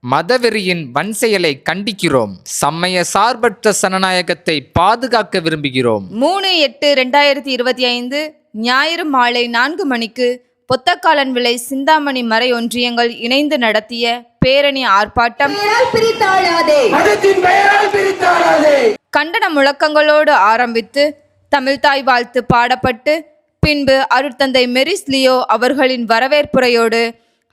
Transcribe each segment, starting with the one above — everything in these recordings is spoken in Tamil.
மதவெறியின் வன்செயலை கண்டிக்கிறோம். சமய சார்பற்ற சனநாயகத்தை பாதுகாக்க விரும்புகிறோம். 3/8/2025 ஞாயிறு மாலை 4 மணிக்கு பொத்தக்காலன் விளை சிந்தாமணி மறை ஒன்றியங்கள் இணைந்து நடத்திய பேரணி ஆர்ப்பாட்டம் கண்டன முழக்கங்களோடு ஆரம்பித்து தமிழ்தாய் வாழ்த்து பாடப்பட்டு பின்பு அருட்தந்தை மெரிஸ் லியோ அவர்களின் வரவேற்புரையோடு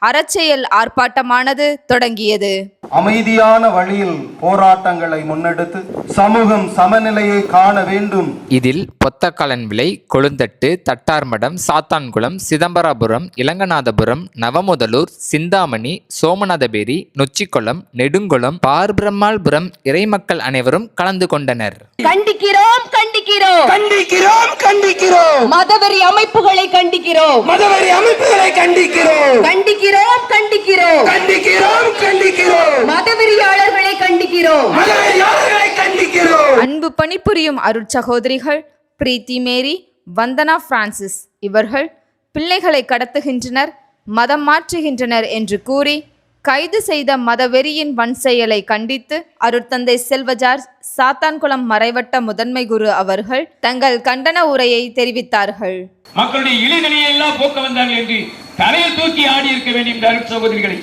அறச்செயல் ஆர்ப்பாட்டமானது தொடங்கியது. அமைதியான வழியில் போராட்டங்களை முன்னெடுத்து சமூகம் சமநிலையை காண வேண்டும். இதில் பொத்தக்காலன் விளை, கொழுந்தட்டு, தட்டார்மடம், சாத்தான்குளம், சிதம்பராபுரம், இளங்கநாதபுரம், நவமுதலூர், சிந்தாமணி, சோமநாதபேரி, நொச்சிக்குளம், நெடுங்குளம், பார்பிரம்மாள்புரம் இறைமக்கள் அனைவரும் கலந்து கொண்டனர். கண்டிக்கிறோம் கண்டிக்கிறோம் கண்டிக்கிறோம் கண்டிக்கிறோம் மதவெறி அமைப்புகளை கண்டிக்கிறோம் மதவெறி அமைப்புகளை கண்டிக்கிறோம் கண்டிக்கிறோம் கண்டிக்கிறோம் கண்டிக்கிறோம் கண்டிக்கிறோம் மதவெறியாளர்களை கண்டிக்கிறோம் மதவெறியாளர்களை கண்டிக்கிறோம். அன்பு பணிபுரியும் அருட்சகோதரிகள் பிரீத்தி மேரி, வந்தனா பிரான்சிஸ் இவர்கள் பிள்ளைகளை கடத்துகின்றனர், மதம் மாற்றுகின்றனர் என்று கூறி கைது செய்த மதவெறியின் வன்செயலை கண்டித்து அருட்தந்தை செல்வ ஜார்ஜ் சாத்தான்குளம் மறைவட்ட முதன்மை குரு அவர்கள் தங்கள் கண்டன உரையை தெரிவித்தார்கள். மக்களுடைய இளைநிலையை எல்லாம் போக்க வந்தார்கள் என்று தலையில் தூக்கி ஆடி இருக்க வேண்டும் அருட் சகோதரிகளை.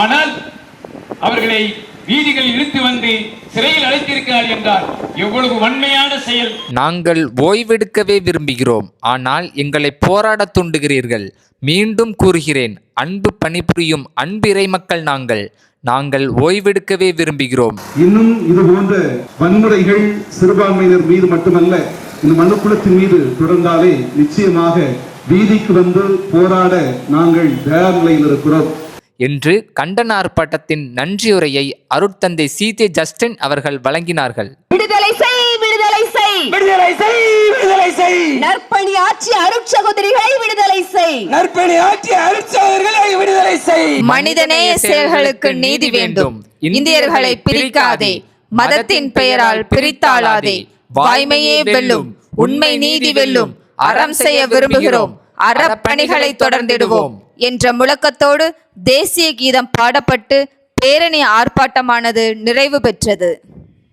ஆனால் அவர்களை வீதிகள் இழுத்து வந்து சிறையில் அழைத்திருக்கிறார் என்றால் எவ்வளவு வன்மையான செயல். நாங்கள் ஓய்வெடுக்கவே விரும்புகிறோம், ஆனால் எங்களை போராட தூண்டுகிறீர்கள். மீண்டும் கூறுகிறேன், அன்பு பணிபுரியும் அன்பு இறைமக்கள் நாங்கள் ஓய்வெடுக்கவே விரும்புகிறோம். இன்னும் இது போன்ற வன்முறைகள் சிறுபான்மையினர் மீது மட்டுமல்ல, இந்த மனுக்குலத்தின் மீது தொடர்ந்தாலே நிச்சயமாக வீதிக்கு வந்து போராட நாங்கள் தயார் நிலையில் இருக்கிறோம் என்று கண்டன ஆர்ப்பாட்டத்தின் நன்றியுரையை அருட்தந்தை சீதே ஜஸ்டின் அவர்கள் வழங்கினார்கள். விடுதலை செய் விடுதலை செய் விடுதலை செய் விடுதலை செய் நற்பணி ஆட்சி அருட்சகோதரிகளை விடுதலை செய் நற்பணி ஆட்சி அருட்சகோதரிகளை விடுதலை செய். மனிதநேய செயல்களுக்கு நீதி வேண்டும். இந்தியர்களை பிரிக்காதே, மதத்தின் பெயரால் பிரித்தாளாதே. வாய்மையே வெல்லும், உண்மை நீதி வெல்லும். அறம் செய்ய விரும்புகிறோம், அறப்பணிகளை தொடர்ந்திடுவோம் என்ற முழக்கத்தோடு தேசிய கீதம் பாடப்பட்டு பேரணி ஆர்ப்பாட்டமானது நிறைவு பெற்றது.